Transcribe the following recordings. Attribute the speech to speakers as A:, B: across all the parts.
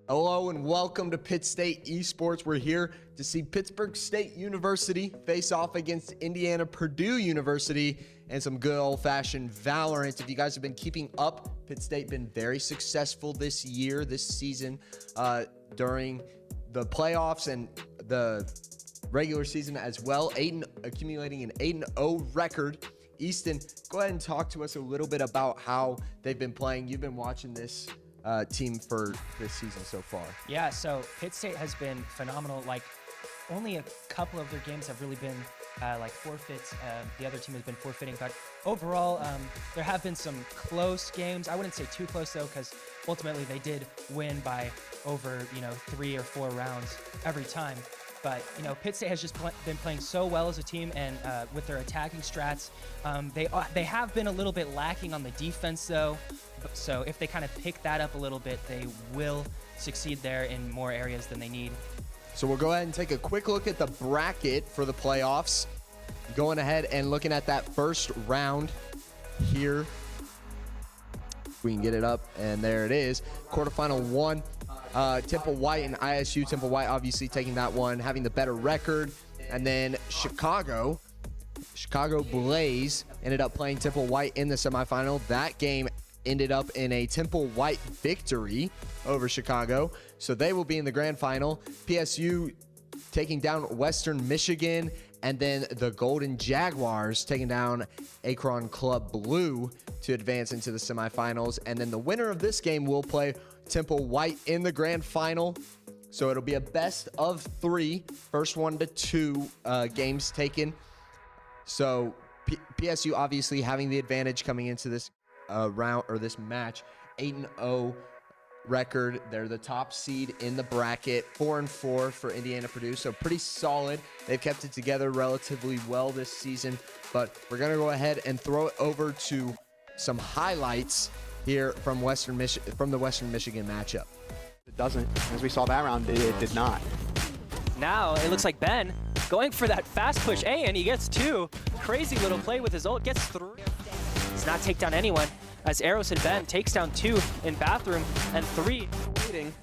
A: Hello and welcome to Pitt State Esports. We're here to see Pittsburgh State University face off against Indiana-Purdue University and some good old-fashioned Valorant. If you guys have been keeping up, Pitt State been very successful this season during the playoffs and the regular season as well, accumulating an 8-0 record. Easton, go ahead and talk to us a little bit about how they've been playing. You've been watching this team for this season so far. Yeah, so Pitt State has been phenomenal. Like, only a couple of their games have really been like forfeits. The other team has been forfeiting, but overall, there have been some close games. I wouldn't say too close though, because ultimately they did win by over 3 or 4 rounds every time. But Pitt State has just been playing so well as a team, and with their attacking strats, they have been a little bit lacking on the defense though. So if they kind of pick that up a little bit, they will succeed there in more areas than they need. So we'll go ahead and take a quick look at the bracket for the playoffs. Going ahead and looking at that first round here. We can get it up, and there it is. Quarterfinal 1. Temple White and ISU. Temple White obviously taking that one, having the better record. And then Chicago Blaze ended up playing Temple White in the semifinal. That game ended up in a Temple White victory over Chicago. So they will be in the grand final. PSU taking down Western Michigan, and then the Golden Jaguars taking down Akron Club Blue to advance into the semifinals. And then the winner of this game will play Temple White in the grand final. So it'll be a best of 3, first 1 to 2 games taken. So PSU obviously having the advantage coming into this round or this match. 8-0 record. They're the top seed in the bracket. 4-4 for Indiana-Purdue, so pretty solid. They've kept it together relatively well this season. But we're gonna go ahead and throw it over to some highlights here from the Western Michigan matchup.
B: It doesn't. As we saw that round, it did not.
C: Now it looks like Ben going for that fast push A, and he gets 2. Crazy little play with his ult, gets 3. Does not take down anyone, as Eros and Ben takes down 2 in bathroom and 3.
B: Waiting.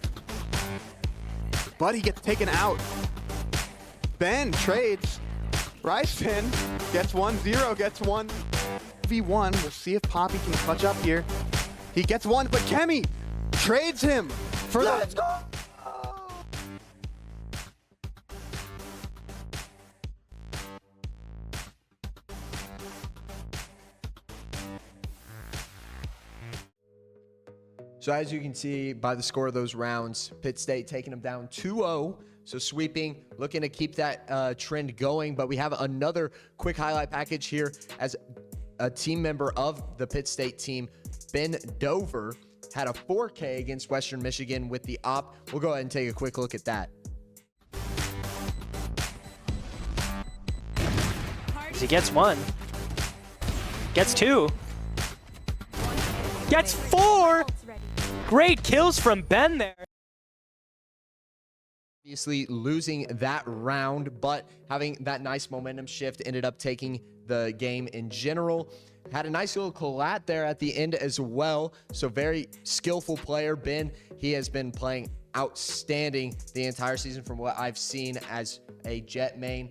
B: But he gets taken out. Ben trades. Ryson gets 1, 0 gets 1. V1. We'll see if Poppy can clutch up here. He gets 1, but Kemi trades him for
A: Let's go! So as you can see by the score of those rounds, Pitt State taking them down 2-0. So sweeping, looking to keep that trend going. But we have another quick highlight package here as a team member of the Pitt State team, Ben Dover, had a 4K against Western Michigan with the op. We'll go ahead and take a quick look at that.
C: He gets 1, gets 2, gets 4. Great kills from Ben there.
A: Obviously losing that round, but having that nice momentum shift, ended up taking the game in general. Had a nice little collat there at the end as well. So very skillful player, Ben. He has been playing outstanding the entire season from what I've seen as a Jet main.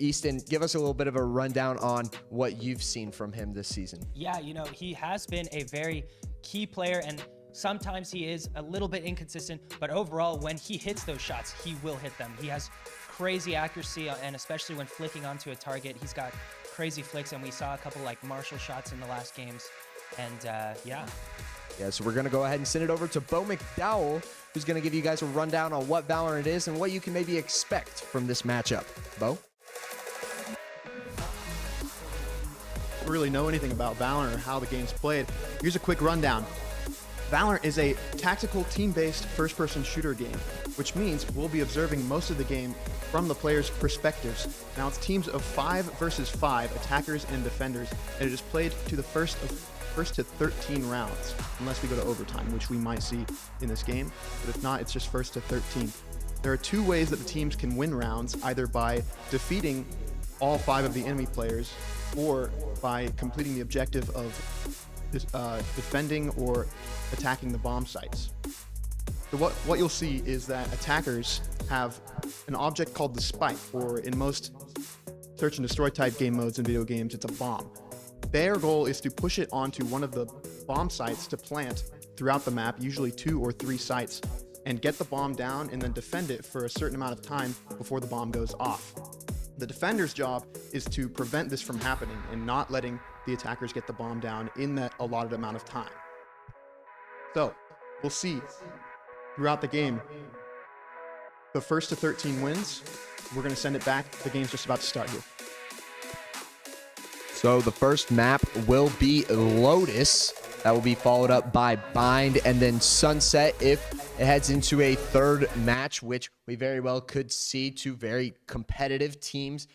A: Easton, give us a little bit of a rundown on what you've seen from him this season.
C: Yeah, he has been a very key player, and sometimes he is a little bit inconsistent, but overall, when he hits those shots, he will hit them. He has crazy accuracy, and especially when flicking onto a target, he's got crazy flicks, and we saw a couple like Marshall shots in the last games, and yeah,
A: so we're gonna go ahead and send it over to Bo McDowell, who's gonna give you guys a rundown on what Valorant is and what you can maybe expect from this matchup. Bo?
B: Don't really know anything about Valorant or how the game's played. Here's a quick rundown. Valorant is a tactical, team-based, first-person shooter game, which means we'll be observing most of the game from the players' perspectives. Now, it's teams of 5 versus 5, attackers and defenders, and it is played to the first to 13 rounds, unless we go to overtime, which we might see in this game. But if not, it's just first to 13. There are 2 ways that the teams can win rounds, either by defeating all 5 of the enemy players, or by completing the objective of defending or attacking the bomb sites. So what you'll see is that attackers have an object called the spike, or in most search and destroy type game modes in video games, it's a bomb. Their goal is to push it onto one of the bomb sites to plant throughout the map, usually 2 or 3 sites, and get the bomb down and then defend it for a certain amount of time before the bomb goes off. The defender's job is to prevent this from happening and not letting the attackers get the bomb down in that allotted amount of time. So we'll see throughout the game, the first to 13 wins. We're going to send it back. The game's just about to start here.
A: So the first map will be Lotus. That will be followed up by Bind and then Sunset if it heads into a third match, which we very well could see. Two very competitive teams.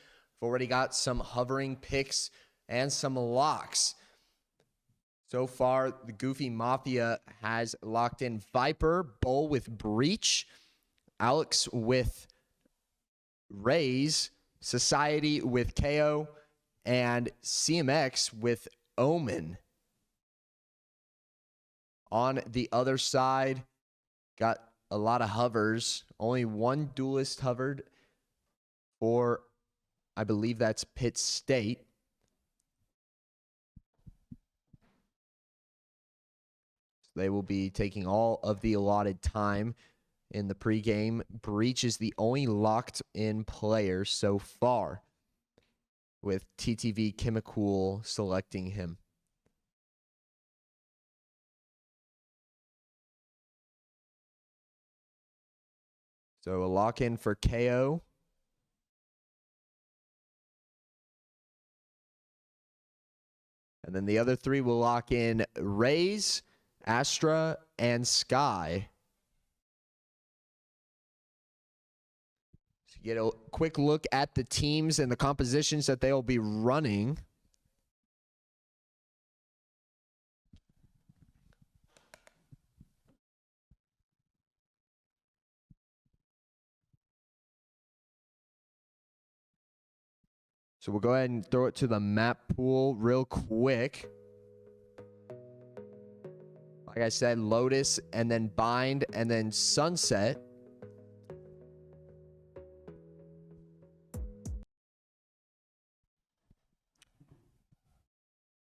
A: We've already got some hovering picks and some locks. So far, the Goofy Mafia has locked in Viper, Bull with Breach, Alex with Raze, Society with KO, and CMX with Omen. On the other side, got a lot of hovers. Only one duelist hovered for, I believe that's Pitt State. They will be taking all of the allotted time in the pregame. Breach is the only locked-in player so far, with TTV Chemical selecting him. So a lock-in for KO. And then the other three will lock in Raze, Astra, and Sky. So you get a quick look at the teams and the compositions that they'll be running. So we'll go ahead and throw it to the map pool real quick. Like I said, Lotus and then Bind and then Sunset.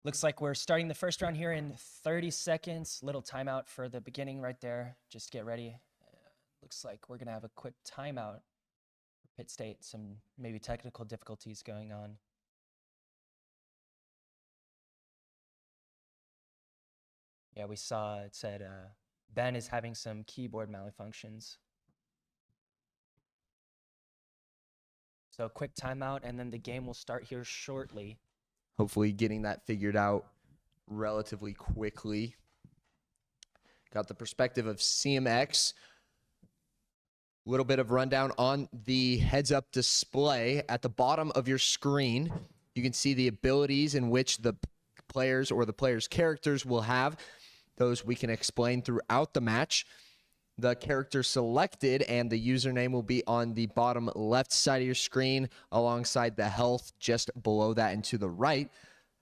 C: Looks like we're starting the first round here in 30 seconds. Little timeout for the beginning right there. Just get ready. Looks like we're going to have a quick timeout. Pitt State, some maybe technical difficulties going on. Yeah, we saw it said Ben is having some keyboard malfunctions. So quick timeout, and then the game will start here shortly.
A: Hopefully getting that figured out relatively quickly. Got the perspective of CMX. Little bit of rundown on the heads-up display. At the bottom of your screen, you can see the abilities in which the players or the players' characters will have. Those we can explain throughout the match. The character selected and the username will be on the bottom left side of your screen alongside the health just below that and to the right.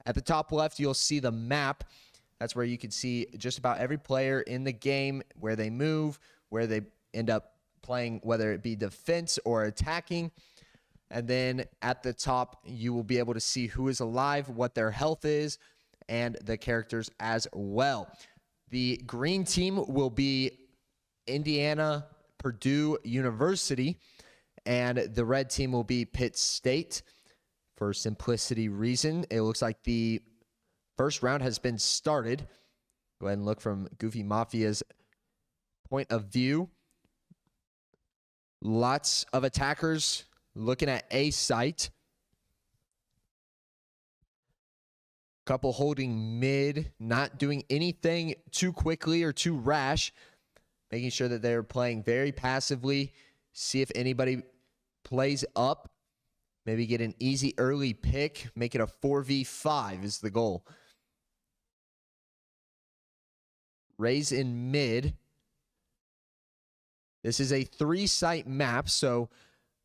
A: At the top left, you'll see the map. That's where you can see just about every player in the game, where they move, where they end up playing, whether it be defense or attacking. And then at the top, you will be able to see who is alive, what their health is, and the characters as well. The green team will be Indiana-Purdue University, and the red team will be Pitt State. For simplicity reason, it looks like the first round has been started. Go ahead and look from Goofy Mafia's point of view. Lots of attackers looking at A site. Couple holding mid, not doing anything too quickly or too rash. Making sure that they're playing very passively. See if anybody plays up. Maybe get an easy early pick. Make it a 4v5 is the goal. Raise in mid. This is a 3-site map, so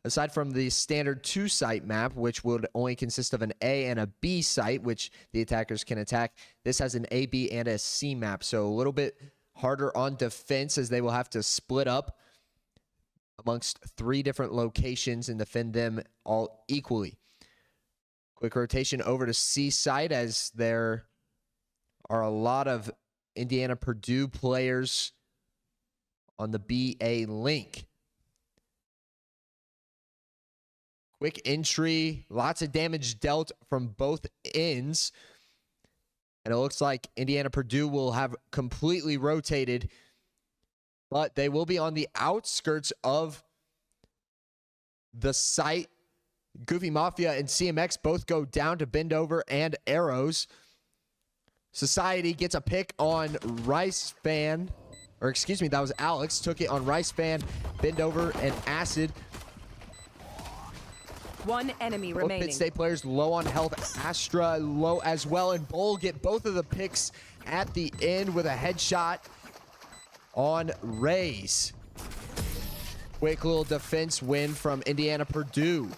A: aside from the standard 2-site map, which would only consist of an A and a B site, which the attackers can attack, this has an A, B, and a C map, so a little bit harder on defense as they will have to split up amongst 3 different locations and defend them all equally. Quick rotation over to C site as there are a lot of Indiana-Purdue players on the BA link. Quick entry, lots of damage dealt from both ends. And it looks like Indiana-Purdue will have completely rotated, but they will be on the outskirts of the site. Goofy Mafia and CMX both go down to bend over and arrows. Society gets a pick on Rice Fan, or excuse me, that was Alex, took it on Rice Fan, bend over and acid.
D: 1 enemy
A: Both
D: remaining.
A: Pitt State players low on health. Astra low as well, and Bull get both of the picks at the end with a headshot on Rays. Quick little defense win from Indiana-Purdue.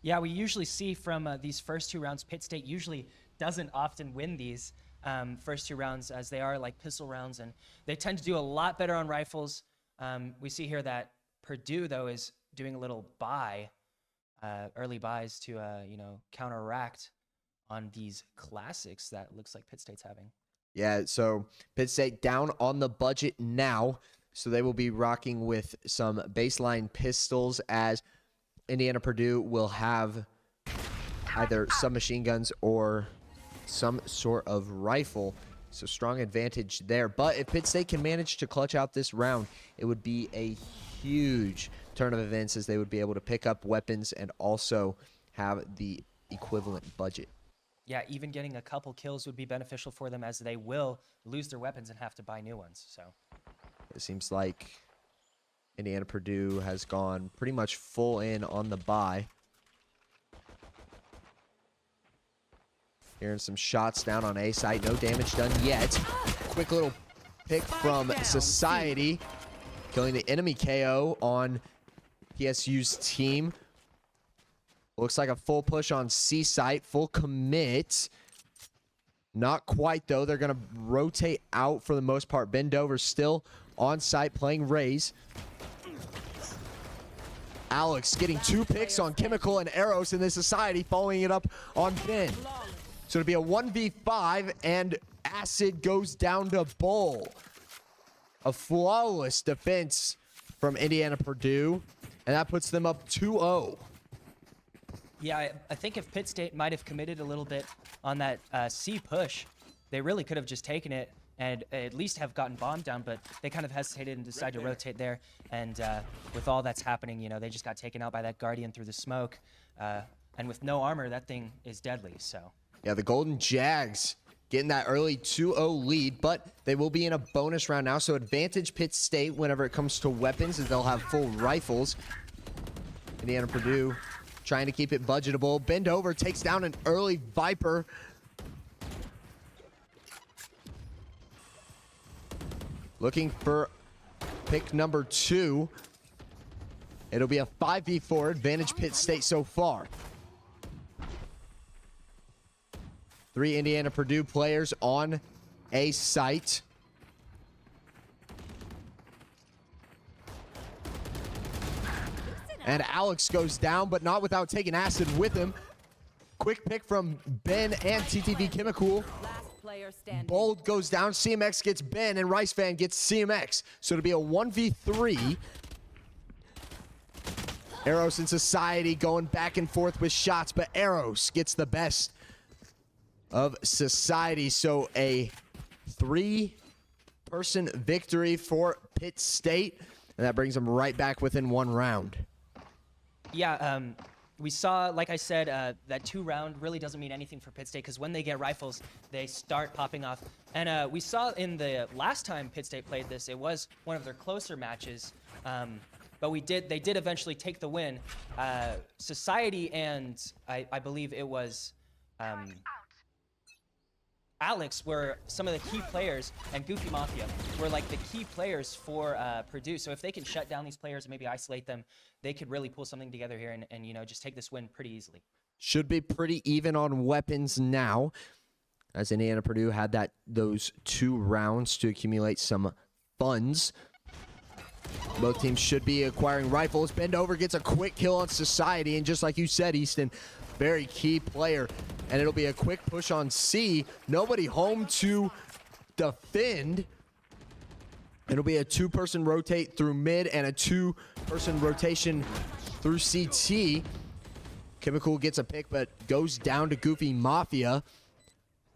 C: Yeah, we usually see from these first 2 rounds, Pitt State usually doesn't often win these first 2 rounds, as they are like pistol rounds, and they tend to do a lot better on rifles. We see here that Purdue, though, is doing a little buy, early buys to, counteract on these classics that looks like Pitt State's having.
A: Yeah, so Pitt State down on the budget now, so they will be rocking with some baseline pistols, as Indiana-Purdue will have either submachine guns or some sort of rifle. So strong advantage there. But if Pitt State can manage to clutch out this round, it would be a huge turn of events, as they would be able to pick up weapons and also have the equivalent budget.
C: Yeah, even getting a couple kills would be beneficial for them, as they will lose their weapons and have to buy new ones. So
A: it seems like Indiana-Purdue has gone pretty much full in on the buy. Hearing some shots down on A site. No damage done yet. Quick little pick from Society, killing the enemy KO on PSU's team. Looks like a full push on C site. Full commit. Not quite, though. They're going to rotate out for the most part. Bend over still on site playing Rays. Alex getting 2 picks on Chemical and Arrows in this Society, following it up on Ben. So it'll be a 1v5, and Acid goes down to Bull. A flawless defense from Indiana-Purdue, and that puts them up 2-0.
C: yeah, I think if Pitt State might have committed a little bit on that C push, they really could have just taken it and at least have gotten bombed down, but they kind of hesitated and decided to rotate there. And with all that's happening, they just got taken out by that Guardian through the smoke. And with no armor, that thing is deadly, so.
A: Yeah, the Golden Jags getting that early 2-0 lead, but they will be in a bonus round now, so advantage Pitt State whenever it comes to weapons, as they'll have full rifles. Indiana-Purdue trying to keep it budgetable. Bend over, takes down an early Viper. Looking for pick number 2. It'll be a 5v4, advantage Pitt State so far. 3 Indiana-Purdue players on a site. And Alex goes down, but not without taking acid with him. Quick pick from Ben and TTV Chemical. Bold goes down, CMX gets Ben, and Rice Fan gets CMX. So it'll be a 1v3. Arrows and Society going back and forth with shots, but Arrows gets the best of Society. So a 3-person victory for Pitt State, and that brings them right back within 1 round.
C: Yeah, we saw, like I said, that 2-round really doesn't mean anything for Pitt State, because when they get rifles, they start popping off. And we saw in the last time Pitt State played this, it was one of their closer matches. But they did eventually take the win. Society and I believe it was Alex were some of the key players, and Goofy Mafia were like the key players for Purdue. So if they can shut down these players and maybe isolate them, they could really pull something together here and just take this win pretty easily.
A: Should be pretty even on weapons now. as Indiana Purdue had those 2 rounds to accumulate some funds. Both teams should be acquiring rifles. Bend over gets a quick kill on Society, and just like you said, Easton, very key player. And it'll be a quick push on C. Nobody home to defend. It'll be a 2-person rotate through mid and a 2-person rotation through CT. Chemical gets a pick, but goes down to Goofy Mafia.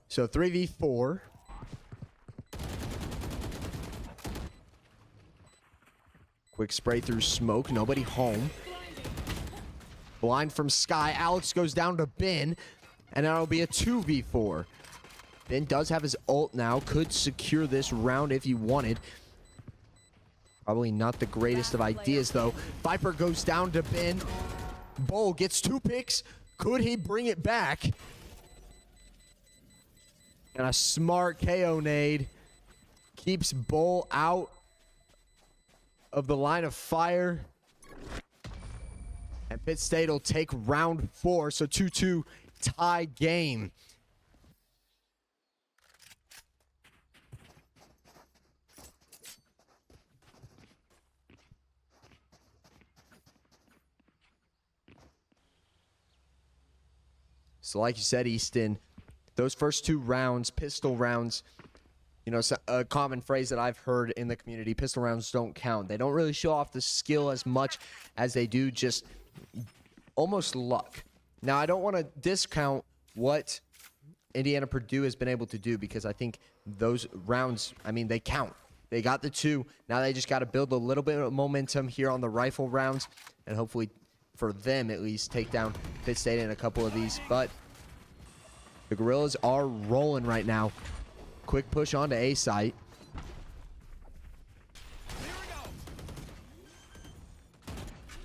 A: So 3v4. Quick spray through smoke. Nobody home. Blind from Sky. Alex goes down to Ben. And that'll be a 2v4. Ben does have his ult now. Could secure this round if he wanted. Probably not the greatest of ideas, though. Viper goes down to Ben. Bull gets 2 picks. Could he bring it back? And a smart KO nade keeps Bull out of the line of fire. And Pitt State will take round 4, so 2-2 tie game. So like you said, Easton, those first 2 rounds, pistol rounds, you know, a common phrase that I've heard in the community, pistol rounds don't count. They don't really show off the skill as much as they do just almost luck. Now, I don't want to discount what Indiana Purdue has been able to do, because I think those rounds, I mean, they count. They got the 2. Now they just got to build a little bit of momentum here on the rifle rounds, and hopefully, for them at least, take down Pitt State in a couple of these. But the Gorillas are rolling right now. Quick push onto A site.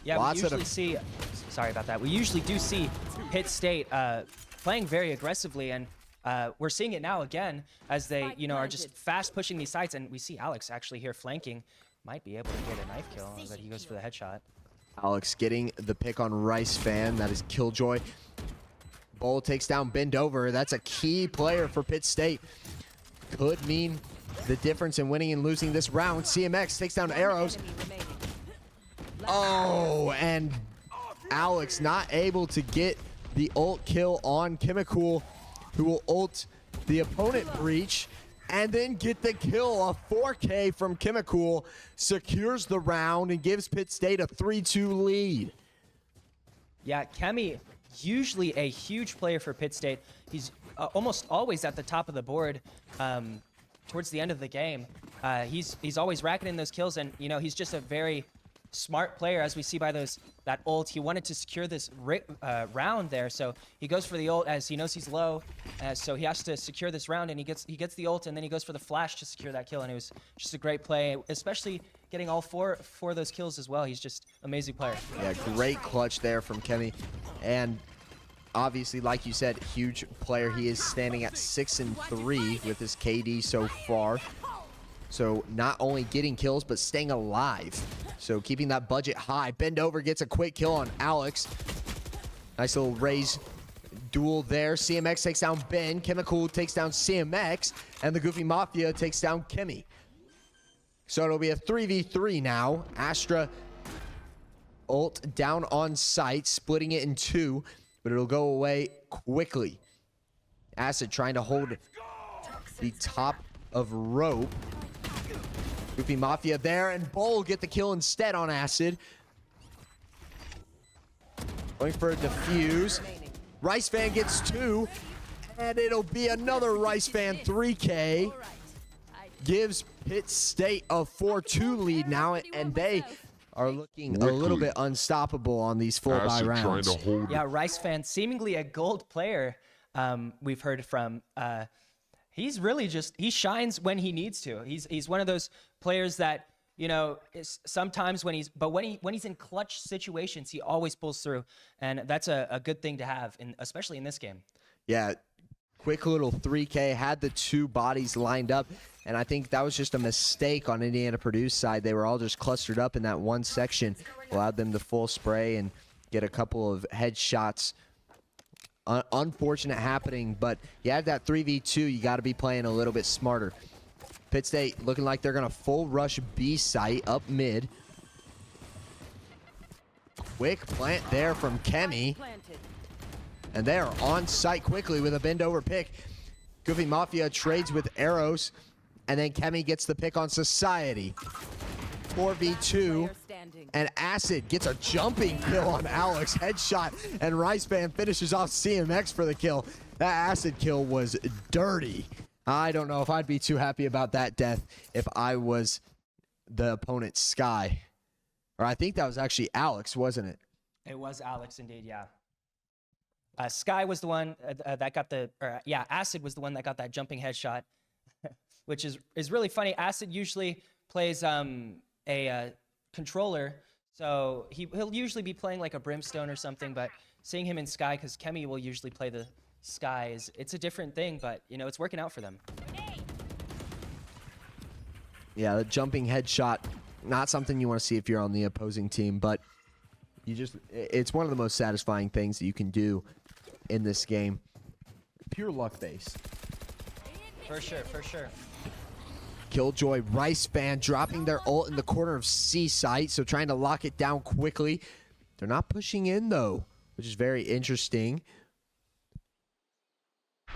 C: Yeah, we usually see, sorry about that. We usually do see Pitt State playing very aggressively, and we're seeing it now again as they, you know, are just fast pushing these sites. And we see Alex actually here flanking, might be able to get a knife kill, but he goes for the headshot.
A: Alex getting the pick on Rice Fan. That is Killjoy. Bull takes down Bend Over. That's a key player for Pitt State. Could mean the difference in winning and losing this round. CMX takes down Arrows. Oh, and Alex not able to get the ult kill on Chemical, who will ult the opponent Breach and then get the kill. A 4K from Chemical secures the round and gives Pitt State a 3-2 lead.
C: Yeah, Kemi, usually a huge player for Pitt State. He's almost always at the top of the board towards the end of the game. He's always racketing those kills, and you know, he's just a very smart player, as we see by that ult. He wanted to secure this round there, so he goes for the ult as he knows he's low, so he has to secure this round, and he gets the ult, and then he goes for the flash to secure that kill. And it was just a great play, especially getting all four of those kills as well. He's just an amazing player.
A: Yeah, great clutch there from Kemi, and obviously, like you said, huge player. He is standing at 6-3 with his KD so far. So not only getting kills, but staying alive. So keeping that budget high. Bend Over gets a quick kill on Alex. Nice little raise duel there. CMX takes down Ben. Chemical takes down CMX. And the Goofy Mafia takes down Kemi. So it'll be a 3v3 now. Astra ult down on site, splitting it in 2. But it'll go away quickly. Acid trying to hold the top of rope. Goofy Mafia there, and Bull get the kill instead on Acid. Going for a defuse. Rice Fan gets 2, and it'll be another Rice Fan 3K. Gives Pitt State a 4-2 lead now, and they are looking a little bit unstoppable on these full buy rounds.
C: Yeah, Rice Fan, seemingly a gold player, we've heard from. He's really just, he shines when he needs to. He's one of those players that, you know, is sometimes when he's in clutch situations, he always pulls through. And that's a good thing to have, especially in this game.
A: Yeah, quick little 3K, had the 2 bodies lined up. And I think that was just a mistake on Indiana Purdue's side. They were all just clustered up in that one section, allowed them to full spray and get a couple of headshots unfortunate happening, but you have that 3v2, you got to be playing a little bit smarter. Pitt State looking like they're going to full rush B site up mid. Quick plant there from Kemi. And they are on site quickly with a bend over pick. Goofy Mafia trades with arrows, and then Kemi gets the pick on Society. 4v2, and Acid gets a jumping kill on Alex. Headshot, and Rice Band finishes off CMX for the kill. That Acid kill was dirty. I don't know if I'd be too happy about that death if I was the opponent's Sky. Or I think that was actually Alex, wasn't it?
C: It was Alex indeed, yeah. Sky was the one that got the, Acid was the one that got that jumping headshot, which is really funny. Acid usually plays a controller, so he'll usually be playing like a Brimstone or something, but seeing him in Sky, because Kemi will usually play the Sky, it's a different thing, but you know, it's working out for them.
A: Yeah, the jumping headshot, not something you want to see if you're on the opposing team, but it's one of the most satisfying things that you can do in this game. Pure luck base.
C: For sure, for sure.
A: Killjoy, Rice Band dropping their ult in the corner of C site, so trying to lock it down quickly. They're not pushing in though, which is very interesting.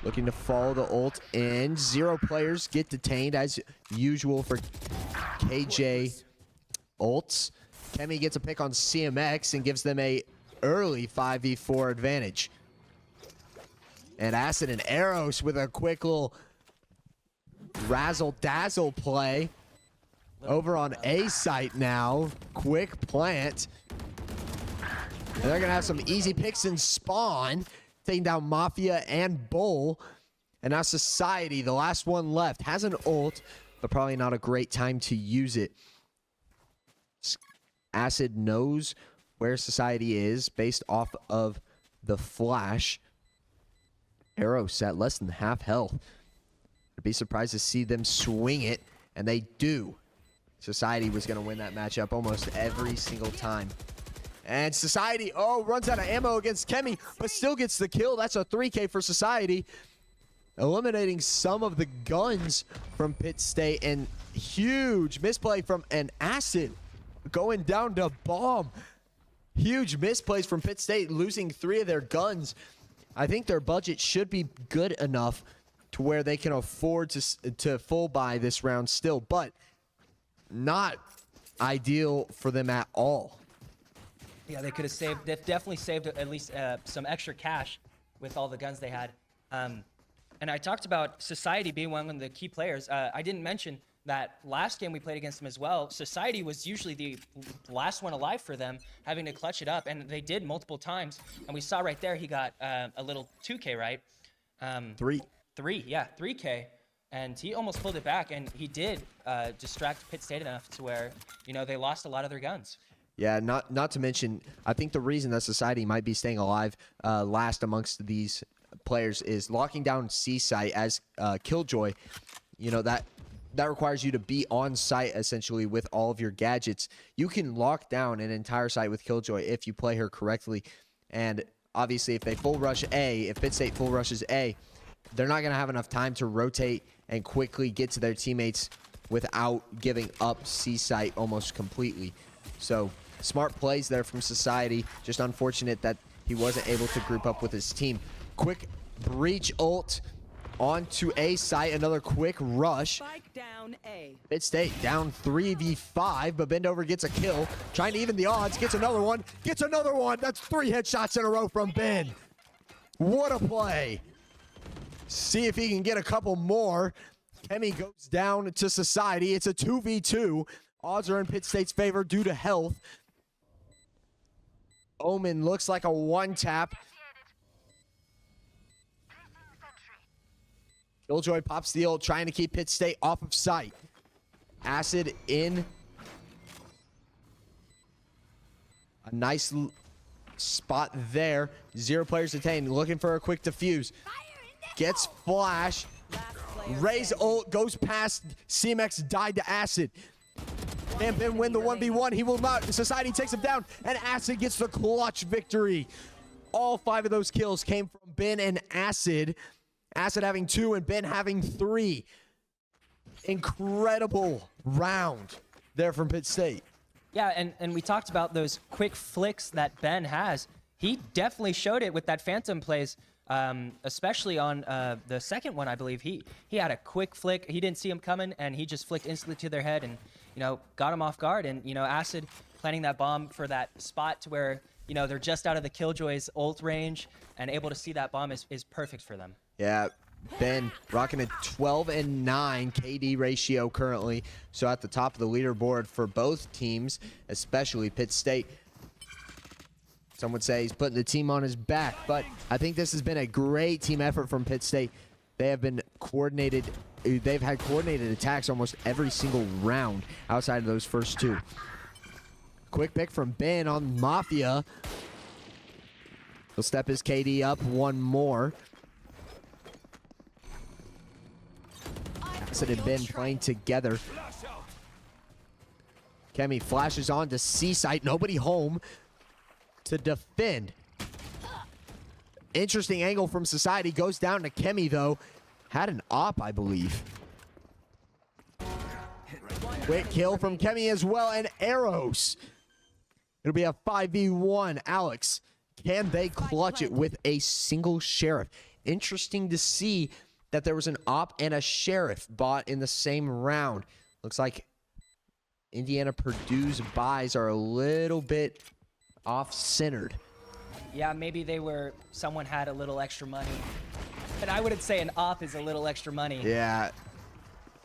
A: Looking to follow the ult in. 0 players get detained as usual for KJ ults. Kemi gets a pick on CMX and gives them a early 5v4 advantage. And Acid and Arrows with a quick little razzle-dazzle play over on A site now. Quick plant. And they're going to have some easy picks in spawn, taking down Mafia and Bull. And now Society, the last one left, has an ult, but probably not a great time to use it. Acid knows where Society is based off of the flash. Arrow set less than half health. I'd be surprised to see them swing it, and they do. Society was going to win that matchup almost every single time. And Society, runs out of ammo against Kemi, but still gets the kill. That's a 3K for Society. Eliminating some of the guns from Pitt State, and huge misplay from an Acid going down to bomb. Huge misplays from Pitt State, losing 3 of their guns. I think their budget should be good enough to where they can afford to full buy this round still, but not ideal for them at all.
C: Yeah, they could have saved, they've definitely saved at least some extra cash with all the guns they had. And I talked about Society being one of the key players. I didn't mention that last game we played against them as well. Society was usually the last one alive for them, having to clutch it up, and they did multiple times. And we saw right there he got a little 2K, right? 3K. And he almost pulled it back, and he did distract Pitt State enough to where, you know, they lost a lot of their guns.
A: Yeah, not to mention, I think the reason that Society might be staying alive last amongst these players is locking down C site as Killjoy. You know, that requires you to be on site essentially with all of your gadgets. You can lock down an entire site with Killjoy if you play her correctly. And obviously if they full rush A, if Pitt State full rushes A, they're not going to have enough time to rotate and quickly get to their teammates without giving up C site almost completely. So smart plays there from Society. Just unfortunate that he wasn't able to group up with his team. Quick breach ult onto A site, another quick rush.
D: Spike down A.
A: Pitt State down 3v5, but Bendover gets a kill. Trying to even the odds, gets another one. That's 3 headshots in a row from Ben. What a play. See if he can get a couple more. Kemi goes down to Society. It's a 2v2. Odds are in Pitt State's favor due to health. Omen looks like a one-tap. Killjoy pops the ult, trying to keep Pitt State off of sight. Acid in. A nice spot there. 0 players detained, looking for a quick defuse. Gets flash. Ray's ult goes past. CMX died to Acid. Can't Ben win the 1v1. He will not. Society takes him down, and Acid gets the clutch victory all 5 of those kills came from Ben and Acid. Acid having 2 and Ben having 3. Incredible round there from Pitt State.
C: Yeah, and we talked about those quick flicks that Ben has. He definitely showed it with that Phantom plays, especially on the second one, I believe. He had a quick flick. He didn't see him coming, and he just flicked instantly to their head and, got him off guard. And, Acid planting that bomb for that spot to where, they're just out of the Killjoy's ult range and able to see that bomb is perfect for them.
A: Yeah, Ben rocking a 12-9 KD ratio currently. So at the top of the leaderboard for both teams, especially Pitt State. Some would say he's putting the team on his back, but I think this has been a great team effort from Pitt State. They have been coordinated. They've had coordinated attacks almost every single round outside of those first 2. Quick pick from Ben on Mafia. He'll step his KD up one more. Acid and Ben playing together. Kemi flashes on to C-site. Nobody home to defend. Interesting angle from Society. Goes down to Kemi, though. Had an op, I believe. Quick kill from Kemi as well, and arrows. It'll be a 5v1. Alex, can they clutch it with a single sheriff? Interesting to see that there was an op and a sheriff bought in the same round. Looks like Indiana-Purdue's buys are a little bit off-centered.
C: Yeah, maybe someone had a little extra money. And I wouldn't say an op is a little extra money.
A: Yeah.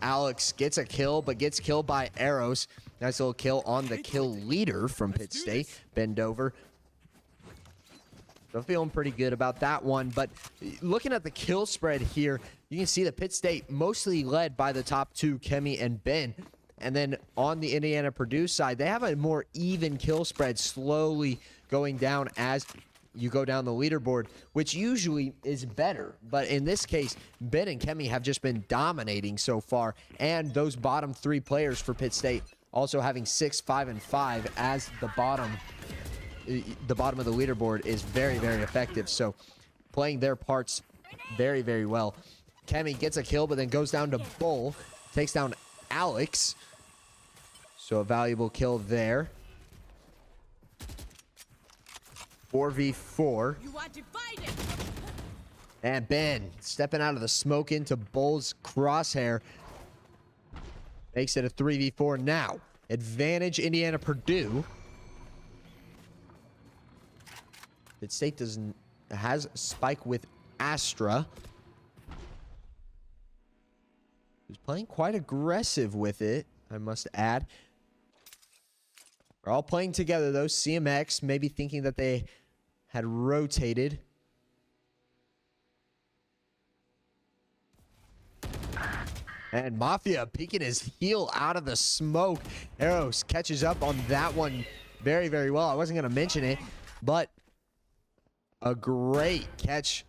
A: Alex gets a kill, but gets killed by arrows. Nice little kill on the kill leader from Pitt State. Bend over. So feeling pretty good about that one. But looking at the kill spread here, you can see that Pitt State mostly led by the top 2, Kemi and Ben. And then on the Indiana-Purdue side, they have a more even kill spread, slowly going down as you go down the leaderboard, which usually is better. But in this case, Ben and Kemi have just been dominating so far. And those bottom 3 players for Pitt State also having 6, 5, and 5 as the bottom of the leaderboard is very, very effective. So playing their parts very, very well. Kemi gets a kill, but then goes down to Bull, takes down Alex. So a valuable kill there. 4v4. And Ben stepping out of the smoke into Bull's crosshair. Makes it a 3v4 now. Advantage Indiana-Purdue. Pitt State has Spike with Astra. Who's playing quite aggressive with it, I must add. We're all playing together, though. CMX maybe thinking that they had rotated. And Mafia peeking his heel out of the smoke. Arrows catches up on that one very, very well. I wasn't going to mention it, but a great catch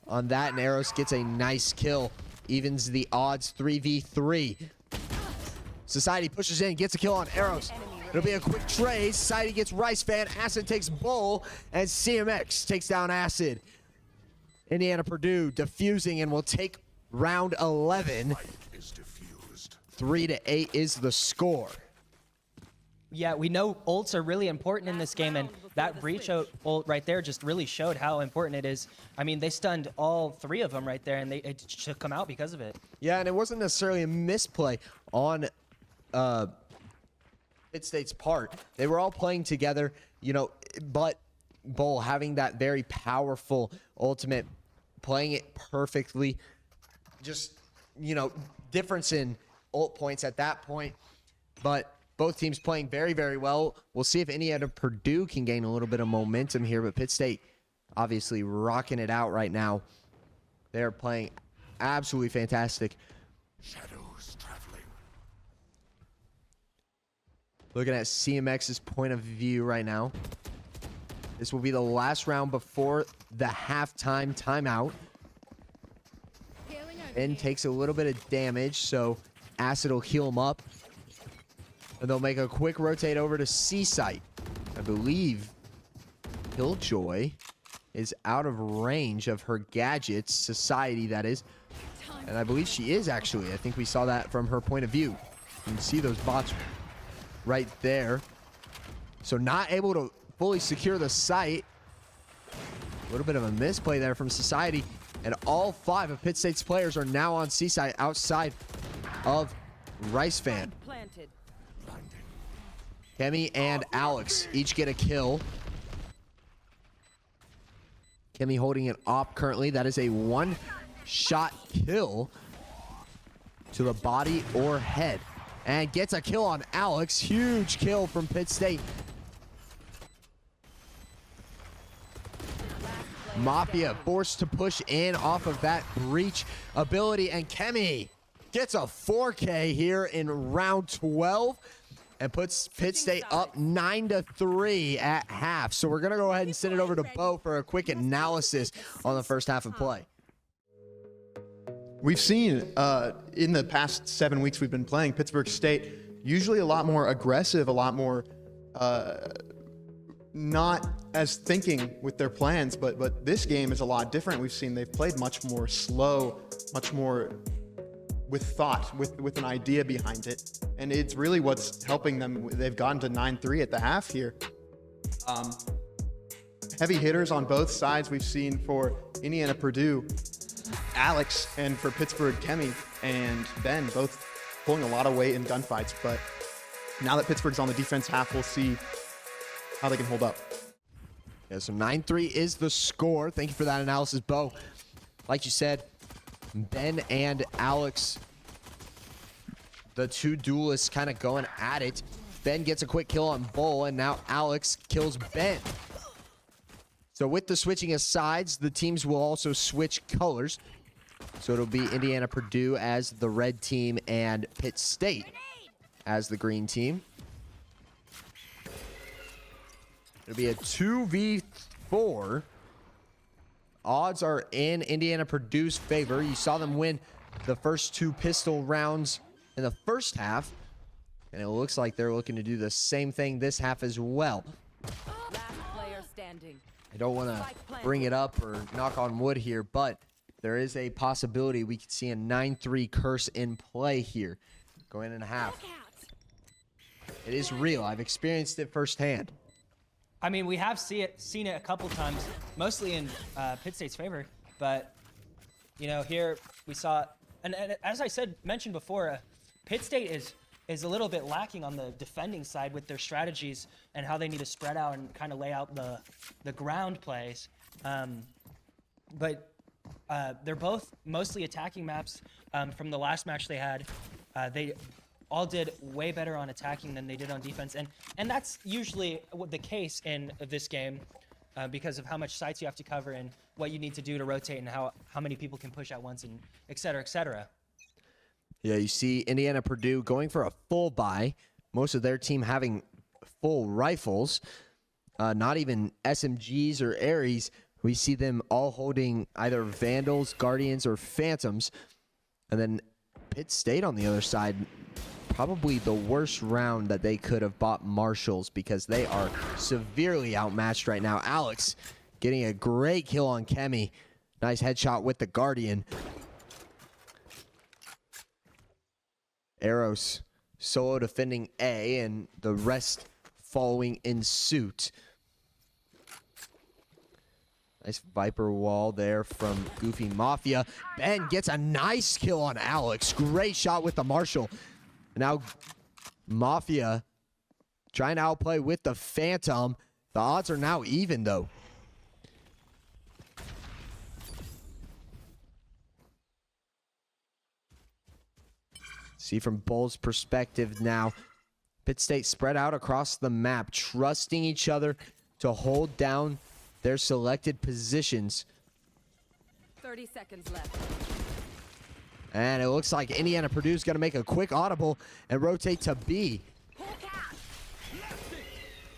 A: on that. And Arrows gets a nice kill. Evens the odds 3v3. Society pushes in, gets a kill on Arrows. It'll be a quick trade. Society gets Rice Fan. Acid takes Bull. And CMX takes down Acid. Indiana-Purdue defusing and will take round 11. 3-8 is the score.
C: Yeah, we know ults are really important in this game, and that breach ult right there just really showed how important it is. I mean, they stunned all 3 of them right there, and it should come out because of it.
A: Yeah, and it wasn't necessarily a misplay on Pitt State's part. They were all playing together, but Bull having that very powerful ultimate, playing it perfectly. Just, difference in ult points at that point. But both teams playing very, very well. We'll see if Indiana-Purdue can gain a little bit of momentum here, but Pitt State obviously rocking it out right now. They're playing absolutely fantastic.
D: Shadows traveling.
A: Looking at CMX's point of view right now. This will be the last round before the halftime timeout. Ben takes a little bit of damage, so Acid will heal him up. And they'll make a quick rotate over to C-Site. I believe Killjoy is out of range of her gadgets, Society that is. And I believe she is actually. I think we saw that from her point of view. You can see those bots right there. So not able to fully secure the site. A little bit of a misplay there from Society. And all 5 of Pitt State's players are now on C-site outside of Rice Fan. Kemi and Alex each get a kill. Kemi holding an op currently. That is a 1-shot kill to the body or head. And gets a kill on Alex. Huge kill from Pitt State. Mafia forced to push in off of that breach ability. And Kemi gets a 4K here in round 12. And puts Pitt State up 9-3 at half. So we're going to go ahead and send it over to Bo for a quick analysis on the first half of play.
B: We've seen in the past 7 weeks we've been playing, Pittsburgh State usually a lot more aggressive, a lot more not as thinking with their plans. But this game is a lot different. We've seen they've played much more slow, much more with thought, with an idea behind it. And it's really what's helping them. They've gotten to 9-3 at the half here. Heavy hitters on both sides we've seen for Indiana-Purdue, Alex, and for Pittsburgh, Kemi and Ben, both pulling a lot of weight in gunfights. But now that Pittsburgh's on the defense half, we'll see how they can hold up.
A: Yeah, so 9-3 is the score. Thank you for that analysis, Bo. Like you said, Ben and Alex, the 2 duelists kind of going at it. Ben gets a quick kill on Bull, and now Alex kills Ben. So with the switching of sides, the teams will also switch colors. So it'll be Indiana-Purdue as the red team and Pitt State as the green team. It'll be a 2v4. Odds are in Indiana-Purdue's favor. You saw them win the first 2 pistol rounds in the first half. And it looks like they're looking to do the same thing this half as well.
E: Last player standing.
A: I don't want to bring it up or knock on wood here, but there is a possibility we could see a 9-3 curse in play here going in a half. It is real. I've experienced it firsthand.
C: I mean, we have seen it a couple times, mostly in Pitt State's favor. But, you know, here we saw, and as I mentioned before, Pitt State is a little bit lacking on the defending side with their strategies and how they need to spread out and kind of lay out the ground plays. But they're both mostly attacking maps from the last match they had. They all did way better on attacking than they did on defense. And that's usually the case in this game because of how much sites you have to cover and what you need to do to rotate and how many people can push at once and et cetera, et cetera.
A: Yeah, you see Indiana-Purdue going for a full buy. Most of their team having full rifles, not even SMGs or Aries. We see them all holding either Vandals, Guardians, or Phantoms. And then Pitt State on the other side, probably the worst round that they could have bought Marshals because they are severely outmatched right now. Alex getting a great kill on Kemi. Nice headshot with the Guardian. Eros solo defending A and the rest following in suit. Nice Viper wall there from Goofy Mafia. Ben gets a nice kill on Alex. Great shot with the Marshal. Now Mafia trying to outplay with the Phantom. The odds are now even though. See from Bull's perspective now. Pitt State spread out across the map, trusting each other to hold down their selected positions.
E: 30 seconds left.
A: And it looks like Indiana-Purdue is going to make a quick audible and rotate to B.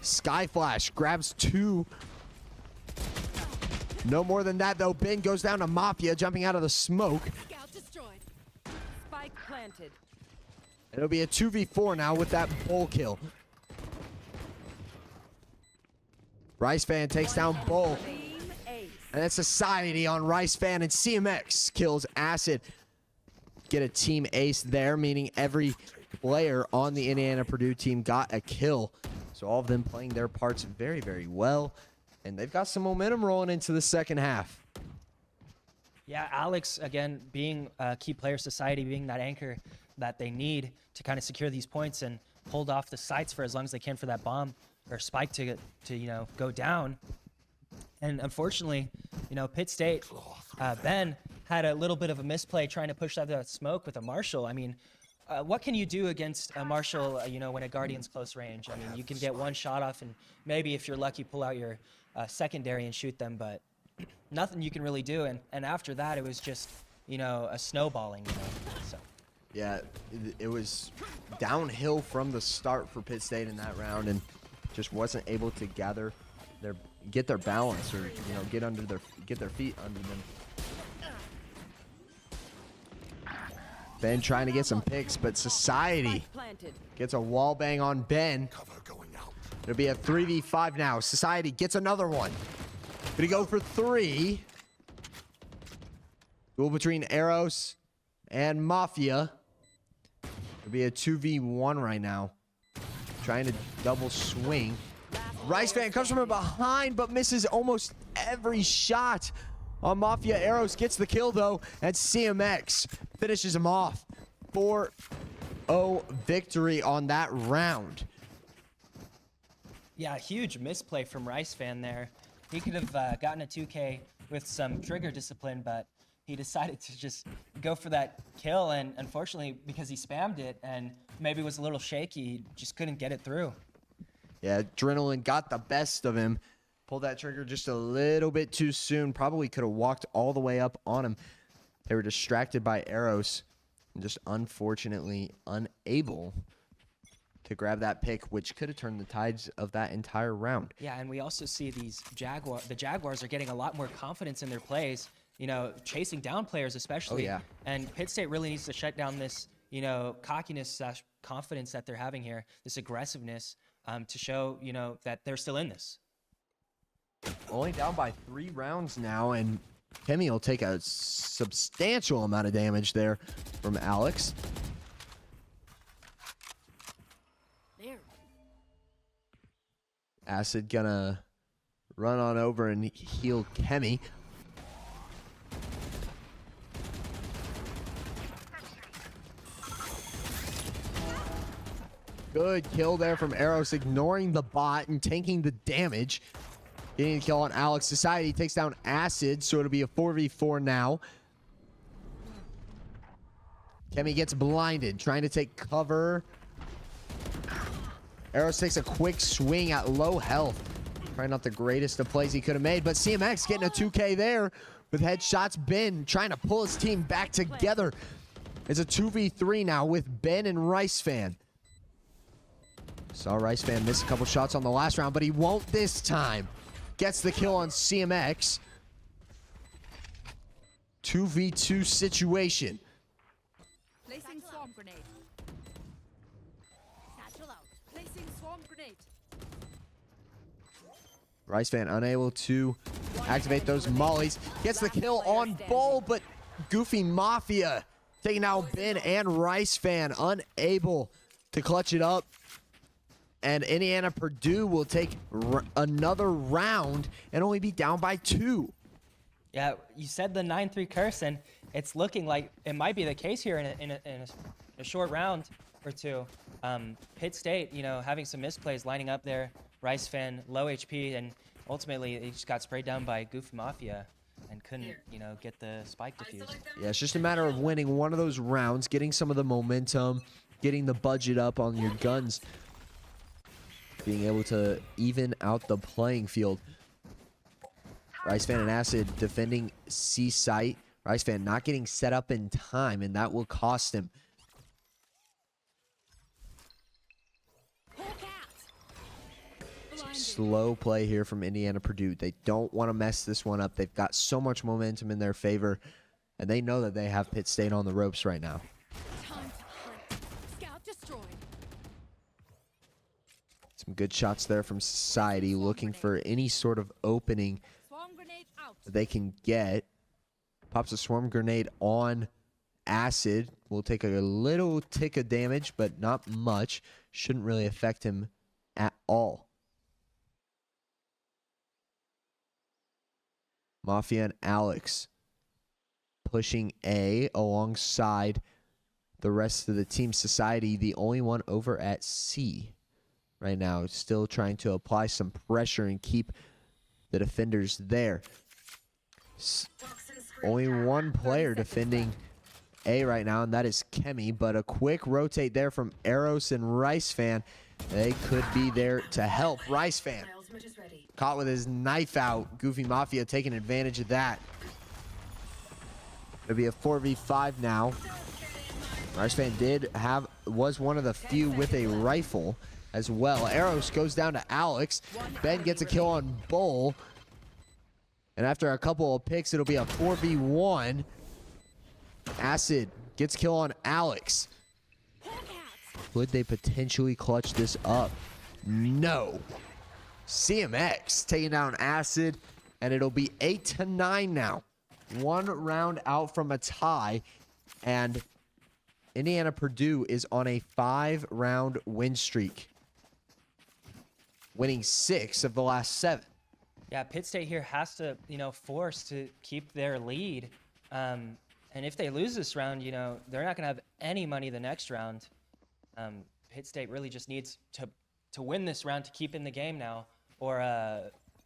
A: Sky Flash grabs 2. No more than that, though. Ben goes down to Mafia, jumping out of the smoke.
E: Scout destroyed. Spike planted.
A: It'll be a 2v4 now with that Bull kill. Rice Fan takes down Bull.
E: Team 8.
A: And it's Society on Rice Fan, and CMX kills Acid. Get a team ace there, meaning every player on the Indiana-Purdue team got a kill. So all of them playing their parts very, very well. And they've got some momentum rolling into the second half.
C: Yeah, Alex, again, being a key player, Society being that anchor that they need to kind of secure these points and hold off the sights for as long as they can for that bomb or spike to go down. And unfortunately, Pitt State, Ben had a little bit of a misplay trying to push out that smoke with a Marshall. I mean, what can you do against a Marshall, when a Guardian's close range? I mean, you can get one shot off and maybe if you're lucky, pull out your secondary and shoot them, but nothing you can really do. And after that, it was just, a snowballing, so.
A: Yeah, it was downhill from the start for Pitt State in that round and just wasn't able to get their balance or get their feet under them. Ben trying to get some picks, but Society gets a wall bang on Ben.
D: Cover going out.
A: It'll be a 3v5 now. Society gets another one. Gonna go for 3. Duel between Eros and Mafia. It'll be a 2v1 right now. Trying to double swing. Rice Fan comes from behind, but misses almost every shot on Mafia. Eros gets the kill, though, and CMX finishes him off. 4-0 victory on that round.
C: Yeah, huge misplay from Rice Fan there. He could have gotten a 2K with some trigger discipline, but he decided to just go for that kill, and unfortunately, because he spammed it and maybe was a little shaky, he just couldn't get it through.
A: Yeah, adrenaline got the best of him. Pulled that trigger just a little bit too soon. Probably could have walked all the way up on him. They were distracted by Eros and just unfortunately unable to grab that pick, which could have turned the tides of that entire round.
C: Yeah, and we also see the Jaguars are getting a lot more confidence in their plays, chasing down players especially.
A: Oh, yeah.
C: And Pitt State really needs to shut down this, cockiness / confidence that they're having here, this aggressiveness, to show, that they're still in this.
A: Only down by 3 rounds now, and Kemi will take a substantial amount of damage there from Alex.
E: There.
A: Acid gonna run on over and heal Kemi. Good kill there from Eros, ignoring the bot and taking the damage. Getting a kill on Alex. Society takes down Acid, so it'll be a 4v4 now. Kemi gets blinded, trying to take cover. Eros takes a quick swing at low health. Probably not the greatest of plays he could have made, but CMX getting a 2K there with headshots. Ben trying to pull his team back together. It's a 2v3 now with Ben and Rice Fan. Saw Rice Fan miss a couple shots on the last round, but he won't this time. Gets the kill on CMX. 2v2 situation.
E: Placing swarm grenade. Satchel out. Placing swarm grenade.
A: Rice Fan unable to activate those mollies. Gets the kill on Bull, but Goofy Mafia taking out Ben and Rice Fan, unable to clutch it up. And Indiana-Purdue will take another round and only be down by 2.
C: Yeah, you said the 9-3 curse, and it's looking like it might be the case here in a short round or two. Pitt State, having some misplays lining up there. Rice Fan, low HP, and ultimately he just got sprayed down by Goofy Mafia and couldn't, get the spike defused.
A: Yeah, it's just a matter of winning one of those rounds, getting some of the momentum, getting the budget up on your guns, being able to even out the playing field. Rice Fan and Acid defending C site. Rice Fan not getting set up in time, and that will cost him. Some slow play here from Indiana-Purdue. They don't want to mess this one up. They've got so much momentum in their favor, and they know that they have Pitt State on the ropes right now.
E: Time to hunt. Scout destroyed.
A: Some good shots there from Society, looking for any sort of opening
E: Swarm grenade out.
A: that they can get. Pops a swarm grenade on Acid. Will take a little tick of damage, but not much. Shouldn't really affect him at all. Mafia and Alex pushing A alongside the rest of the team. Society, the only one over at C right now, still trying to apply some pressure and keep the defenders there. Only one player defending A right now, and that is Kemi, but a quick rotate there from Eros and Rice Fan. They could be there to help. Rice Fan caught with his knife out. Goofy Mafia taking advantage of that. It'll be a 4v5 now. Rice Fan was one of the few with a rifle as well. Eros goes down to Alex. Ben gets a kill on Bull. And after a couple of picks, it'll be a 4v1. Acid gets kill on Alex. Would they potentially clutch this up? No. CMX taking down Acid, and it'll be 8-9 now. One round out from a tie, and Indiana-Purdue is on a 5-round win streak, winning 6 of the last 7.
C: Yeah, Pitt State here has to, force to keep their lead. And if they lose this round, they're not going to have any money the next round. Pitt State really just needs to win this round to keep in the game now, or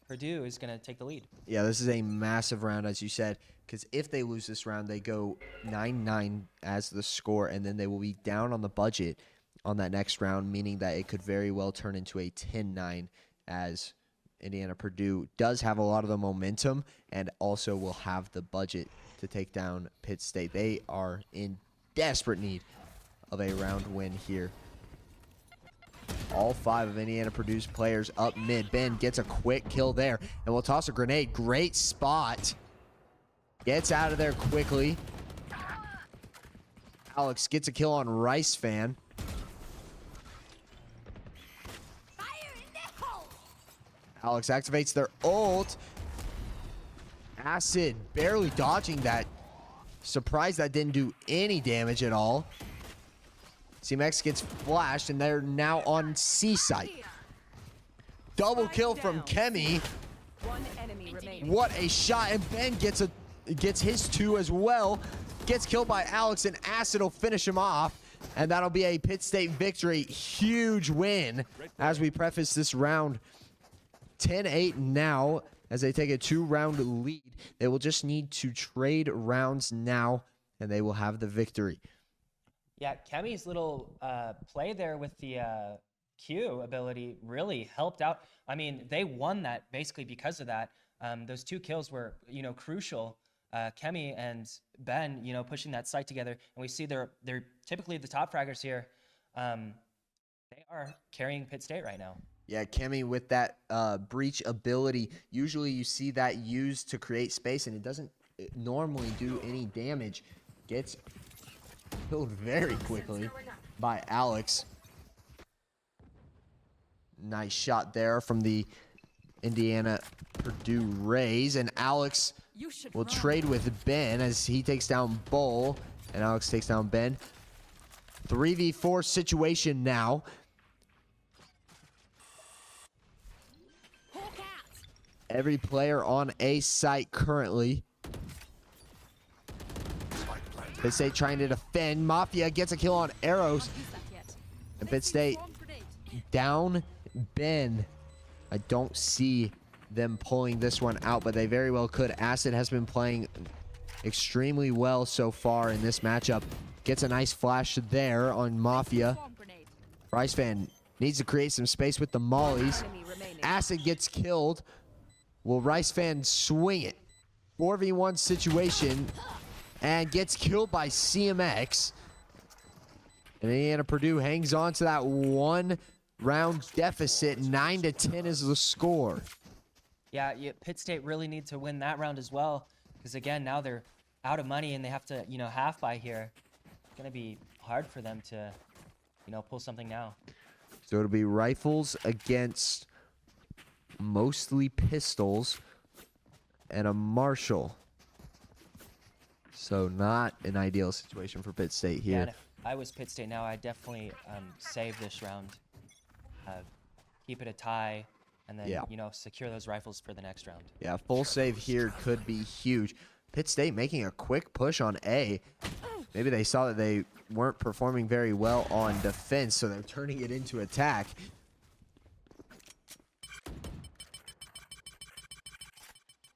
C: Purdue is going to take the lead.
A: Yeah, this is a massive round, as you said, because if they lose this round, they go 9-9 as the score, and then they will be down on the budget on that next round, meaning that it could very well turn into a 10-9 as Indiana-Purdue does have a lot of the momentum and also will have the budget to take down Pitt State. They are in desperate need of a round win here. All 5 of Indiana-Purdue's players up mid. Ben gets a quick kill there, and will toss a grenade. Great spot. Gets out of there quickly. Alex gets a kill on Rice Fan. Alex activates their ult. Acid barely dodging that. Surprised that didn't do any damage at all. CMX gets flashed, and they're now on C site. Double kill from Kemi.
E: One enemy remaining.
A: What a shot, and Ben gets his 2 as well. Gets killed by Alex, and Acid will finish him off. And that'll be a Pitt State victory. Huge win as we preface this round. 10-8 now as they take a 2-round lead. They will just need to trade rounds now, and they will have the victory.
C: Yeah, Kemi's little play there with the Q ability really helped out. I mean, they won that basically because of that. Those 2 kills were, crucial. Kemi and Ben, pushing that site together, and we see they're typically the top fraggers here. They are carrying Pitt State right now.
A: Yeah, Kemi with that breach ability. Usually you see that used to create space, and it doesn't normally do any damage. Gets killed very quickly by Alex. Nice shot there from the Indiana-Purdue Rays, and Alex will trade with Ben as he takes down Bull, and Alex takes down Ben. 3v4 situation now. Every player on A site currently. Pitt State trying to defend. Mafia gets a kill on Arrows. And Pitt State down Ben. I don't see them pulling this one out, but they very well could. Acid has been playing extremely well so far in this matchup. Gets a nice flash there on Mafia. Rice Fan needs to create some space with the mollies. Acid gets killed. Will Rice Fan swing it? 4v1 situation, and gets killed by CMX. And Indiana-Purdue hangs on to that 1-round deficit. 9-10 is the score.
C: Yeah, Pitt State really need to win that round as well, because again, now they're out of money and they have to, half buy here. It's gonna be hard for them to, pull something now.
A: So it'll be rifles against mostly pistols, and a Marshall. So not an ideal situation for Pitt State
C: Yeah,
A: here.
C: and if I was Pitt State now, I'd definitely save this round. Keep it a tie, and then,
A: Yeah.
C: you know, secure those rifles for the next round.
A: Yeah, full save here could be huge. Pitt State making a quick push on A. Maybe they saw that they weren't performing very well on defense, so they're turning it into attack.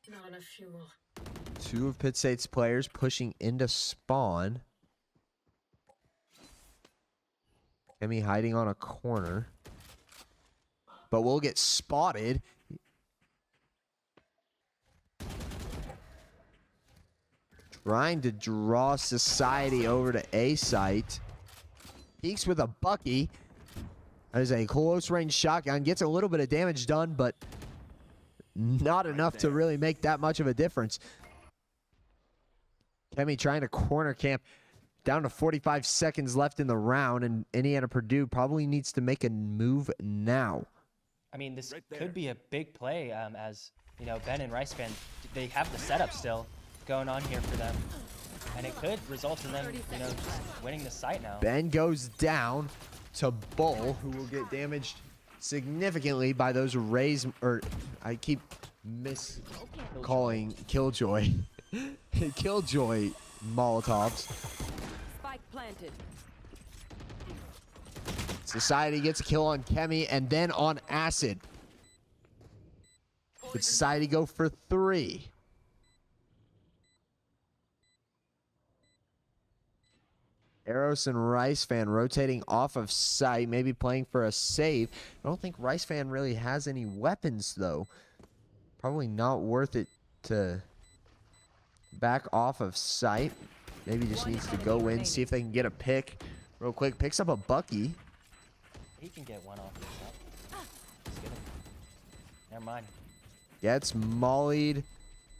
F: Not enough fuel.
A: Two of Pitt State's players pushing into spawn. Kemi hiding on a corner. But we'll get spotted. Trying to draw Society over to A site. Peeks with a Bucky. That is a close range shotgun. Gets a little bit of damage done, but not enough to really make that much of a difference. Kemi trying to corner camp. Down to 45 seconds left in the round, and Indiana-Purdue probably needs to make a move now.
C: I mean, this could be a big play, as, you know, Ben and Rice fan, they have the setup still going on here for them. And it could result in them, you know, just winning the site now.
A: Ben goes down to Bull, who will get damaged significantly by those rays, or I keep miscalling Killjoy. Killjoy Molotovs.
E: Spike planted.
A: Society gets a kill on Kemi and then on Acid. Could Society go for 3? Eros and Rice Fan rotating off of site, maybe playing for a save. I don't think Rice Fan really has any weapons, though. Probably not worth it to back off of site. Maybe just needs to go in, see if they can get a pick real quick. Picks up a Bucky.
C: He can get one off this up. Let's get him. Never mind.
A: Gets mollied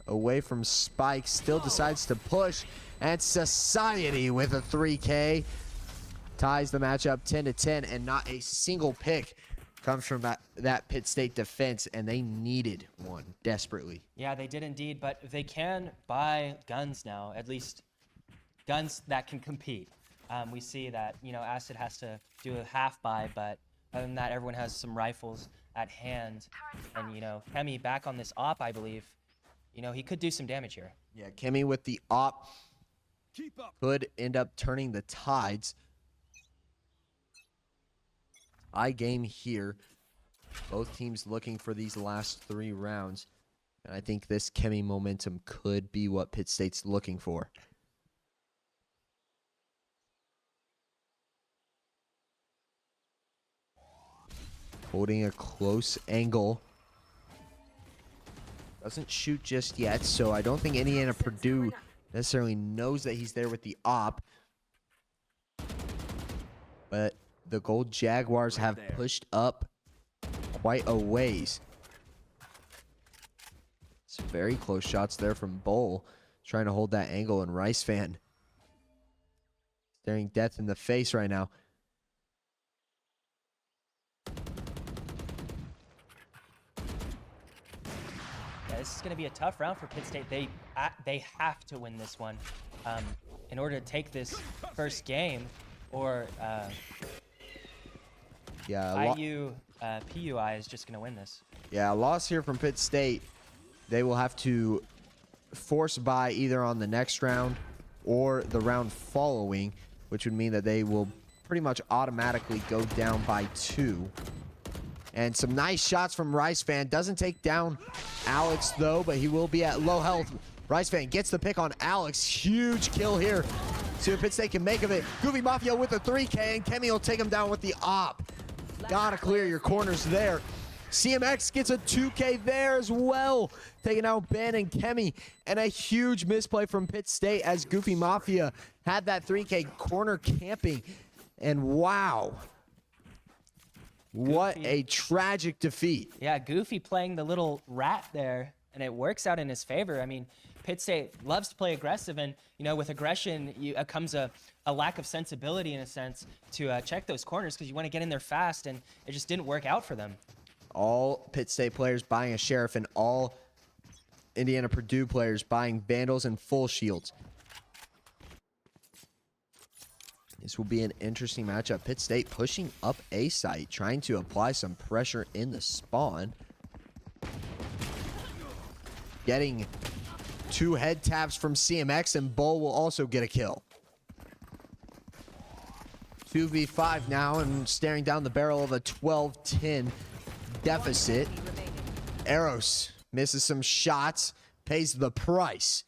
A: away from Spike. Still decides to push. And Society with a 3K. Ties the matchup 10-10. And not a single pick comes from that Pitt State defense. And they needed one desperately.
C: Yeah, they did indeed, but they can buy guns now, at least guns that can compete. We see that, you know, Acid has to do a half buy, but other than that, everyone has some rifles at hand. And, you know, Kemi back on this op, I believe, you know, he could do some damage here.
A: Yeah, Kemi with the op could end up turning the tides. Eye game here. Both teams looking for these last 3 rounds. And I think this Kemi momentum could be what Pitt State's looking for. Holding a close angle. Doesn't shoot just yet, so I don't think Indiana-Purdue necessarily knows that he's there with the op. But the Gold Jaguars have pushed up quite a ways. Some very close shots there from Bull, trying to hold that angle, and Rice Fan staring death in the face right now.
C: Yeah, this is going to be a tough round for Pitt State. They have to win this one in order to take this first game, or
A: Yeah,
C: PUI is just going to win this.
A: yeah, a loss here from Pitt State. They will have to force buy either on the next round or the round following, which would mean that they will pretty much automatically go down by 2. And some nice shots from Rice Fan. Doesn't take down Alex, though, but he will be at low health. Rice Fan gets the pick on Alex. Huge kill here. See what Pitt State can make of it. Goofy Mafia with a 3K, and Kemi will take him down with the op. Gotta clear your corners there. CMX gets a 2K there as well, taking out Ben and Kemi. And a huge misplay from Pitt State as Goofy Mafia had that 3K corner camping. And wow. What
C: Goofy.
A: a tragic defeat.
C: Yeah, Goofy playing the little rat there, and it works out in his favor. I mean, Pitt State loves to play aggressive, and, you know, with aggression comes a lack of sensibility, in a sense, to check those corners, because you want to get in there fast, and it just didn't work out for them.
A: All Pitt State players buying a sheriff, and all Indiana-Purdue players buying Vandals and full shields. This will be an interesting matchup. Pitt State pushing up A site, trying to apply some pressure in the spawn. Getting 2 head taps from CMX, and Bull will also get a kill. 2v5 now, and staring down the barrel of a 12-10 deficit. Eros misses some shots, pays the price.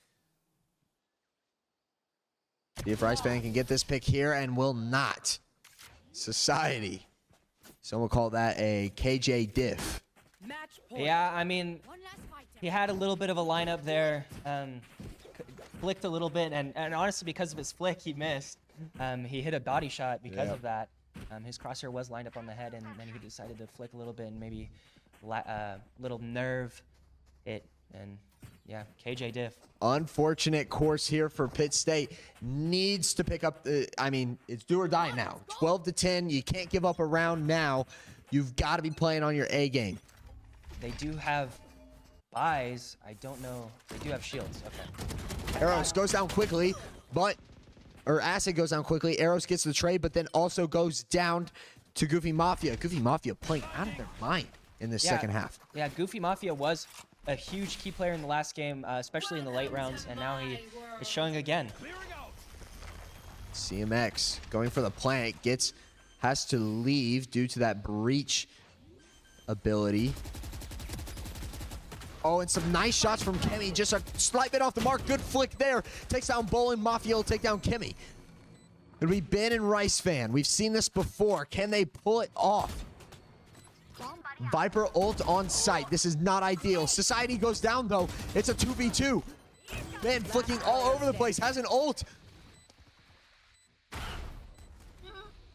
A: See if Riceban can get this pick here, and will not. Society. Some will call that a KJ diff.
E: Match point.
C: Yeah, I mean, he had a little bit of a lineup there. Flicked a little bit, and honestly, because of his flick, he missed. He hit a body shot because of that. His crosshair was lined up on the head, and then he decided to flick a little bit and maybe little nerve it. And yeah, KJ diff.
A: Unfortunate course here for Pitt State. Needs to pick up the, I mean, it's do or die now. 12-10, you can't give up a round now. You've got to be playing on your A game.
C: They do have buys. I don't know. They do have shields. Okay.
A: Eros goes down quickly, or Acid goes down quickly. Eros gets the trade, but then also goes down to Goofy Mafia. Goofy Mafia playing out of their mind in this second half.
C: Yeah, Goofy Mafia was a huge key player in the last game, especially in the late rounds, and now he is showing again.
A: CMX going for the plant, has to leave due to that breach ability. Oh, and some nice shots from Kemi. Just a slight bit off the mark. Good flick there. Takes down Bolin. Mafia will take down Kemi. It'll be Ben and Rice fan. We've seen this before. Can they pull it off? Viper ult on site. This is not ideal. Society goes down, though. It's a 2v2. Ben flicking all over the place. Has an ult.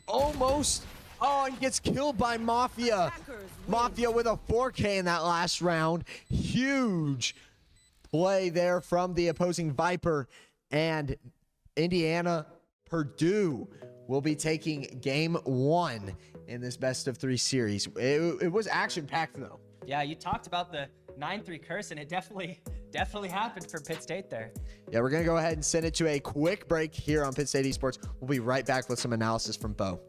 A: Almost. Oh, and gets killed by Mafia. Mafia with a 4K in that last round. Huge play there from the opposing Viper. And Indiana-Purdue will be taking game 1 in this best-of-3 series. It was action-packed, though.
C: Yeah, you talked about the 9-3 curse, and it definitely happened for Pitt State there.
A: Yeah, we're going to go ahead and send it to a quick break here on Pitt State Esports. We'll be right back with some analysis from Bo.